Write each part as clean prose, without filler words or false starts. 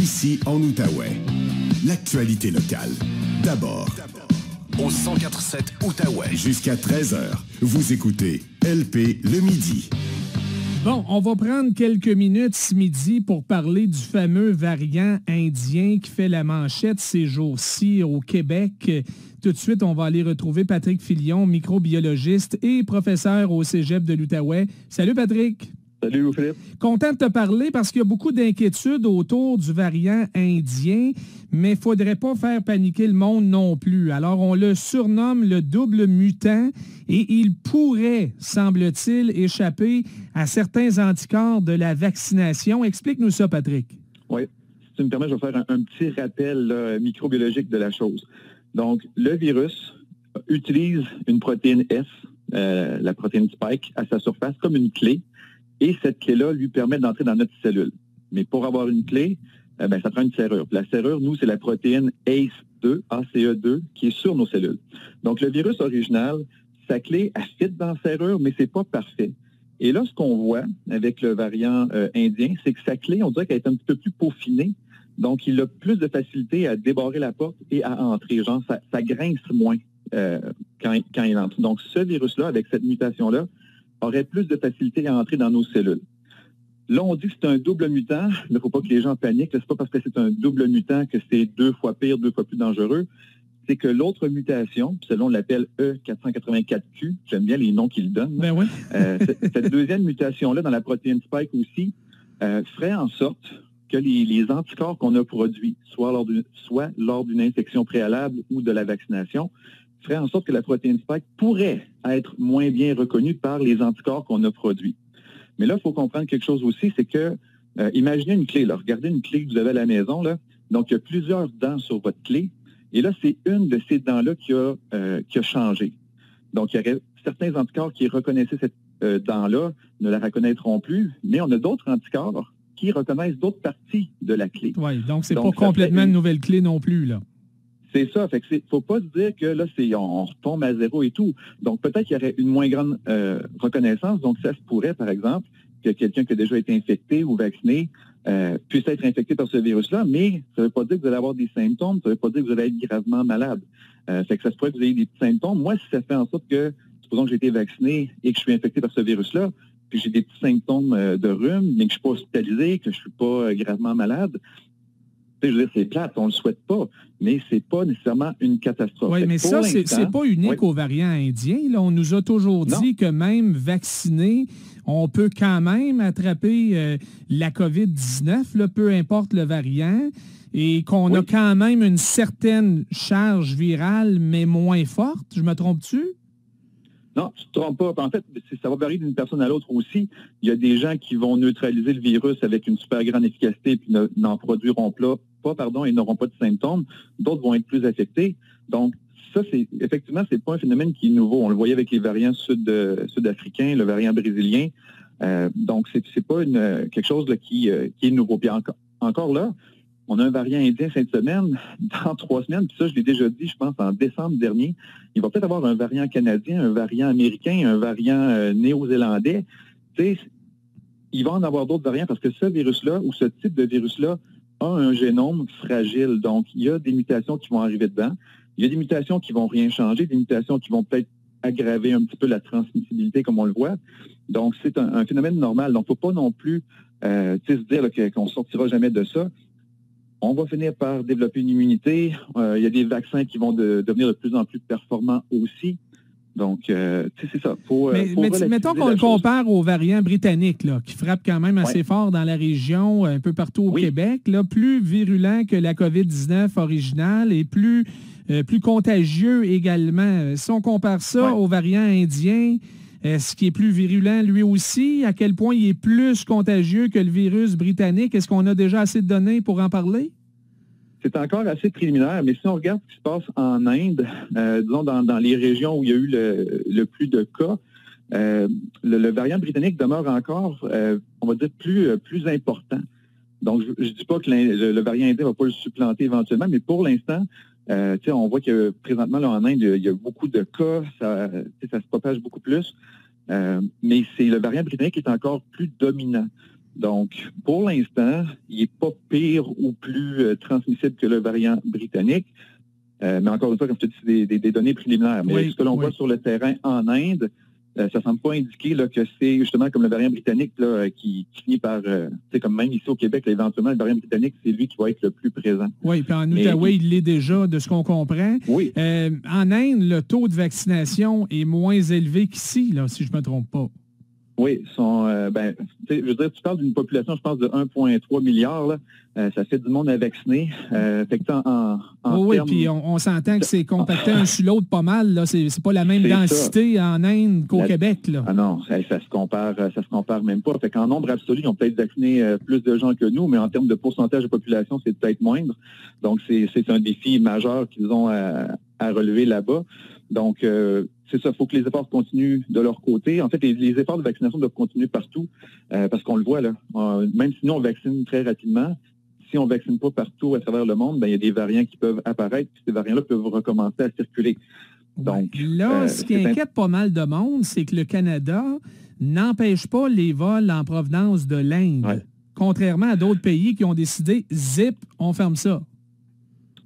ici en Outaouais. L'actualité locale. D'abord. Au 104.7 Outaouais. Jusqu'à 13h, vous écoutez LP le midi. Bon, on va prendre quelques minutes ce midi pour parler du fameux variant indien qui fait la manchette ces jours-ci au Québec. Tout de suite, on va aller retrouver Patrick Filion, microbiologiste et professeur au Cégep de l'Outaouais. Salut Patrick! Salut Louis-Philippe. Content de te parler parce qu'il y a beaucoup d'inquiétudes autour du variant indien, mais il ne faudrait pas faire paniquer le monde non plus. Alors, on le surnomme le double mutant et il pourrait, semble-t-il, échapper à certains anticorps de la vaccination. Explique-nous ça, Patrick. Oui, si tu me permets, je vais faire un petit rappel microbiologique de la chose. Donc, le virus utilise une protéine S, la protéine Spike, à sa surface comme une clé. Et cette clé-là lui permet d'entrer dans notre cellule. Mais pour avoir une clé, ça prend une serrure. Puis la serrure, nous, c'est la protéine ACE2, ACE2, qui est sur nos cellules. Donc, le virus original, sa clé, elle fit dans la serrure, mais c'est pas parfait. Et là, ce qu'on voit avec le variant indien, c'est que sa clé, on dirait qu'elle est un petit peu plus peaufinée. Donc, il a plus de facilité à débarrer la porte et à entrer. Genre, ça grince moins quand il entre. Donc, ce virus-là, avec cette mutation-là, aurait plus de facilité à entrer dans nos cellules. Là, on dit que c'est un double mutant. Il ne faut pas que les gens paniquent. C'est pas parce que c'est un double mutant que c'est 2 fois pire, 2 fois plus dangereux. C'est que l'autre mutation, selon on l'appelle E484Q, j'aime bien les noms qu'ils donnent. Ben oui. Cette deuxième mutation-là, dans la protéine Spike aussi, ferait en sorte que les anticorps qu'on a produits, soit lors d'une infection préalable ou de la vaccination, ferait en sorte que la protéine Spike pourrait être moins bien reconnue par les anticorps qu'on a produits. Mais là, il faut comprendre quelque chose aussi, c'est que, imaginez une clé, là, regardez une clé que vous avez à la maison, là. Donc, il y a plusieurs dents sur votre clé, et là, c'est une de ces dents-là qui a changé. Donc, il y aurait certains anticorps qui reconnaissaient cette dent-là, ne la reconnaîtront plus, mais on a d'autres anticorps qui reconnaissent d'autres parties de la clé. Oui, donc c'est pas complètement une nouvelle clé non plus, là. C'est ça. Fait que faut pas se dire que là, on retombe à zéro et tout. Donc, peut-être qu'il y aurait une moins grande reconnaissance. Donc, ça se pourrait, par exemple, que quelqu'un qui a déjà été infecté ou vacciné puisse être infecté par ce virus-là, mais ça ne veut pas dire que vous allez avoir des symptômes, ça ne veut pas dire que vous allez être gravement malade. Fait que ça se pourrait que vous ayez des petits symptômes. Moi, si ça fait en sorte que, supposons que j'ai été vacciné et que je suis infecté par ce virus-là, puis j'ai des petits symptômes de rhume, mais que je ne suis pas hospitalisé, que je ne suis pas gravement malade, je veux dire, c'est plate, on ne le souhaite pas, mais ce n'est pas nécessairement une catastrophe. Oui, mais ça, c'est pas unique au variant indien. Là, on nous a toujours dit que même vacciné, on peut quand même attraper la COVID-19, là, peu importe le variant, et qu'on a quand même une certaine charge virale, mais moins forte. Je me trompe-tu? Non, tu ne te trompes pas. En fait, ça va varier d'une personne à l'autre aussi. Il y a des gens qui vont neutraliser le virus avec une super grande efficacité puis n'en produiront pas, et n'auront pas de symptômes. D'autres vont être plus affectés. Donc, ça, effectivement, c'est pas un phénomène qui est nouveau. On le voyait avec les variants sud-africains, le variant brésilien. Donc, c'est pas quelque chose là, qui est nouveau. Puis encore là, on a un variant indien cette semaine, dans 3 semaines, puis ça, je l'ai déjà dit, je pense, en décembre dernier. Il va peut-être avoir un variant canadien, un variant américain, un variant néo-zélandais. Tu sais, il va en avoir d'autres variants parce que ce virus-là, ou ce type de virus-là, a un génome fragile. Donc, il y a des mutations qui vont arriver dedans. Il y a des mutations qui vont rien changer, des mutations qui vont peut-être aggraver un petit peu la transmissibilité, comme on le voit. Donc, c'est un phénomène normal. Donc, il ne faut pas non plus se dire là, qu'on ne sortira jamais de ça. On va finir par développer une immunité. Il y a des vaccins qui vont devenir de plus en plus performants aussi. Donc, c'est ça. Mais mettons qu'on le compare au variant britannique, là, qui frappe quand même assez fort dans la région, un peu partout au Québec, là, plus virulent que la COVID-19 originale et plus contagieux également. Si on compare ça au variant indien, est-ce qu'il est plus virulent lui aussi? À quel point il est plus contagieux que le virus britannique? Est-ce qu'on a déjà assez de données pour en parler? C'est encore assez préliminaire, mais si on regarde ce qui se passe en Inde, disons dans les régions où il y a eu le plus de cas, le variant britannique demeure encore, on va dire, plus important. Donc, je ne dis pas que le variant indien ne va pas le supplanter éventuellement, mais pour l'instant, on voit que présentement, là, en Inde, il y a beaucoup de cas, ça se propage beaucoup plus, mais c'est le variant britannique qui est encore plus dominant. Donc, pour l'instant, il n'est pas pire ou plus transmissible que le variant britannique. Mais encore une fois, comme je te dis, c'est des données préliminaires. Mais ce que l'on voit sur le terrain en Inde, ça ne semble pas indiquer là, que c'est justement comme le variant britannique là, qui finit par, comme même ici au Québec, là, éventuellement, le variant britannique, c'est lui qui va être le plus présent. Oui, puis en Outaouais, il l'est déjà, de ce qu'on comprend. Oui. En Inde, le taux de vaccination est moins élevé qu'ici, là, si je ne me trompe pas. Oui, je veux dire, tu parles d'une population, je pense, de 1,3 milliard. Là. Ça fait du monde à vacciner. Fait que oui, puis on s'entend que c'est compacté un sur l'autre pas mal. Là. C'est pas la même densité ça. En Inde qu'au Québec. Là. Ah non, ça se compare même pas. Fait qu'en nombre absolu, ils ont peut-être vacciné plus de gens que nous, mais en termes de pourcentage de population, c'est peut-être moindre. Donc, c'est un défi majeur qu'ils ont à relever là-bas. Donc, c'est ça, il faut que les efforts continuent de leur côté. En fait, les efforts de vaccination doivent continuer partout, parce qu'on le voit, là. Même si nous, on vaccine très rapidement, si on ne vaccine pas partout à travers le monde, il y a des variants qui peuvent apparaître, puis ces variants-là peuvent recommencer à circuler. Donc, là, ce qui inquiète pas mal de monde, c'est que le Canada n'empêche pas les vols en provenance de l'Inde, contrairement à d'autres pays qui ont décidé, zip, on ferme ça.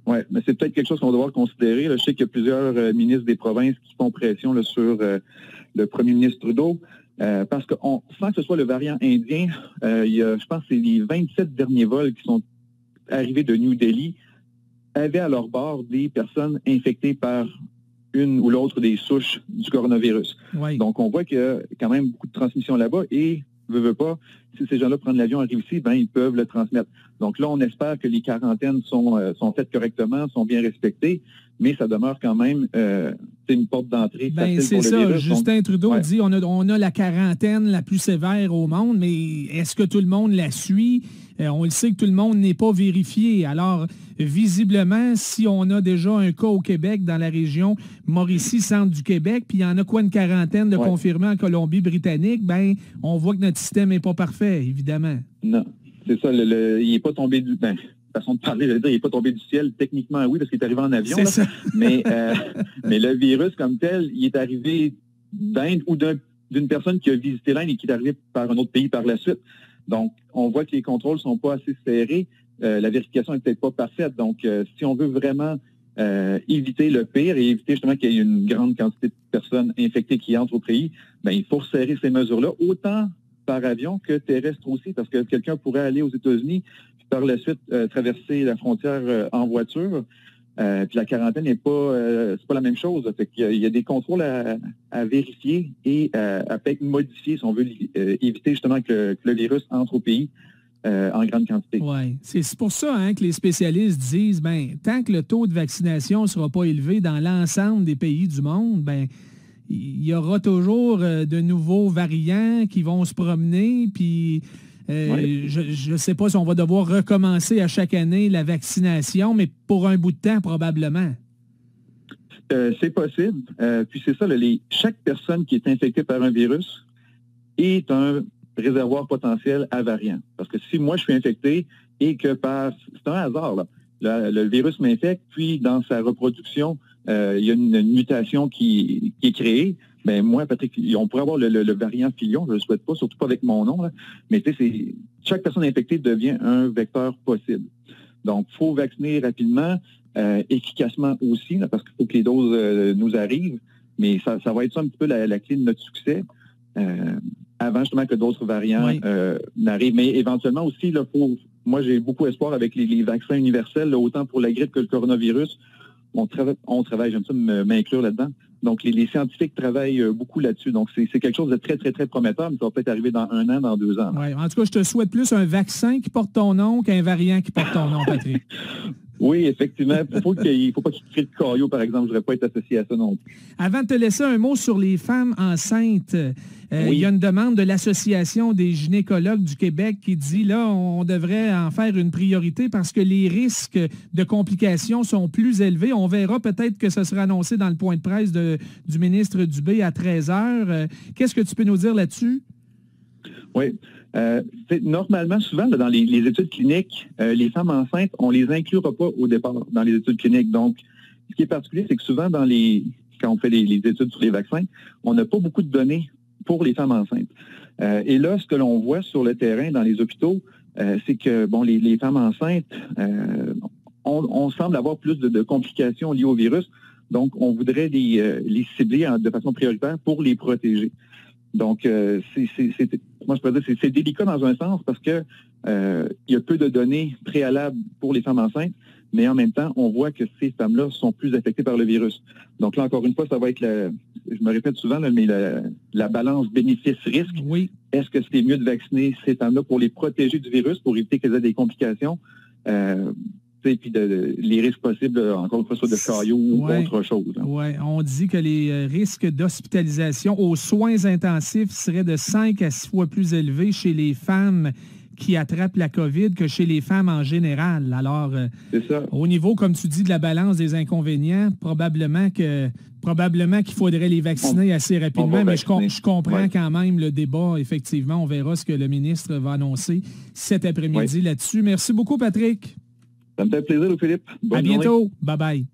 Oui, mais c'est peut-être quelque chose qu'on va devoir considérer. Là, je sais qu'il y a plusieurs ministres des provinces qui font pression là, sur le premier ministre Trudeau, parce que sans que ce soit le variant indien, il y a, je pense que c'est les 27 derniers vols qui sont arrivés de New Delhi avaient à leur bord des personnes infectées par une ou l'autre des souches du coronavirus. Oui. Donc, on voit qu'il y a quand même beaucoup de transmission là-bas et veut pas, si ces gens-là prennent l'avion, arrivent ici, ils peuvent le transmettre. Donc là, on espère que les quarantaines sont faites correctement, sont bien respectées, mais ça demeure quand même une porte d'entrée facile pour le virus. Justin Trudeau dit on a la quarantaine la plus sévère au monde, mais est-ce que tout le monde la suit? On le sait que tout le monde n'est pas vérifié. Alors, visiblement, si on a déjà un cas au Québec, dans la région Mauricie, centre du Québec, puis il y en a une quarantaine de confirmés en Colombie-Britannique, on voit que notre système n'est pas parfait, évidemment. Non, c'est ça. Il n'est pas tombé du... façon de parler, je veux dire, il n'est pas tombé du ciel. Techniquement, oui, parce qu'il est arrivé en avion. Là. Ça. Mais le virus comme tel, il est arrivé d'Inde ou d'une personne qui a visité l'Inde et qui est arrivée par un autre pays par la suite. Donc, on voit que les contrôles ne sont pas assez serrés. La vérification n'est peut-être pas parfaite. Donc, si on veut vraiment éviter le pire et éviter justement qu'il y ait une grande quantité de personnes infectées qui entrent au pays, il faut resserrer ces mesures-là, autant par avion que terrestre aussi, parce que quelqu'un pourrait aller aux États-Unis puis par la suite traverser la frontière en voiture. Puis la quarantaine n'est pas c'est pas la même chose. Fait qu'il y a des contrôles à vérifier et à peut-être modifier si on veut éviter justement que le virus entre au pays en grande quantité. Oui, c'est pour ça que les spécialistes disent tant que le taux de vaccination ne sera pas élevé dans l'ensemble des pays du monde, il y aura toujours de nouveaux variants qui vont se promener, puis je ne sais pas si on va devoir recommencer à chaque année la vaccination, mais pour un bout de temps, probablement. C'est possible. Puis c'est ça, chaque personne qui est infectée par un virus est un réservoir potentiel à variants. Parce que si moi, je suis infecté et que c'est un hasard, là, le virus m'infecte, puis dans sa reproduction, il y a une mutation qui est créée. Moi, Patrick, on pourrait avoir le variant Fillon, je ne le souhaite pas, surtout pas avec mon nom, là. Mais chaque personne infectée devient un vecteur possible. Donc, il faut vacciner rapidement, efficacement aussi, là, parce qu'il faut que les doses nous arrivent. Mais ça va être ça un petit peu la clé de notre succès, avant justement que d'autres variants n'arrivent. Mais éventuellement aussi, là, moi, j'ai beaucoup espoir avec les vaccins universels, là, autant pour la grippe que le coronavirus. On travaille, j'aime ça m'inclure là-dedans. Donc, les scientifiques travaillent beaucoup là-dessus. Donc, c'est quelque chose de très, très, très prometteur, mais ça va peut-être arriver dans 1 an, dans 2 ans. Oui, en tout cas, je te souhaite plus un vaccin qui porte ton nom qu'un variant qui porte ton nom, Patrick. Oui, effectivement. Il ne faut pas qu'il crée de caillot, par exemple. Je ne voudrais pas être associé à ça non plus. Avant de te laisser un mot sur les femmes enceintes, il y a une demande de l'Association des gynécologues du Québec qui dit, là, on devrait en faire une priorité parce que les risques de complications sont plus élevés. On verra peut-être que ça sera annoncé dans le point de presse du ministre Dubé à 13h. Qu'est-ce que tu peux nous dire là-dessus? Oui. Normalement, souvent, dans les études cliniques, les femmes enceintes, on ne les inclura pas au départ dans les études cliniques. Donc, ce qui est particulier, c'est que souvent, quand on fait les études sur les vaccins, on n'a pas beaucoup de données pour les femmes enceintes. Et là, ce que l'on voit sur le terrain dans les hôpitaux, c'est que les femmes enceintes, on semble avoir plus de complications liées au virus. Donc, on voudrait les cibler de façon prioritaire pour les protéger. Donc, moi, je pourrais dire que c'est délicat dans un sens parce que il y a peu de données préalables pour les femmes enceintes, mais en même temps, on voit que ces femmes-là sont plus affectées par le virus. Donc là, encore une fois, ça va être, je me répète souvent, mais la balance bénéfice-risque. Oui. Est-ce que c'est mieux de vacciner ces femmes-là pour les protéger du virus, pour éviter qu'elles aient des complications? Et puis les risques possibles, encore une fois, soit de caillots ou autre chose. Oui, on dit que les risques d'hospitalisation aux soins intensifs seraient de 5 à 6 fois plus élevés chez les femmes qui attrapent la COVID que chez les femmes en général. Alors, c'est ça. Au niveau, comme tu dis, de la balance des inconvénients, probablement qu'il faudrait les vacciner assez rapidement, mais je comprends quand même le débat. Effectivement, on verra ce que le ministre va annoncer cet après-midi là-dessus. Merci beaucoup, Patrick. Ça me fait plaisir, Philippe. À bientôt. Bye-bye.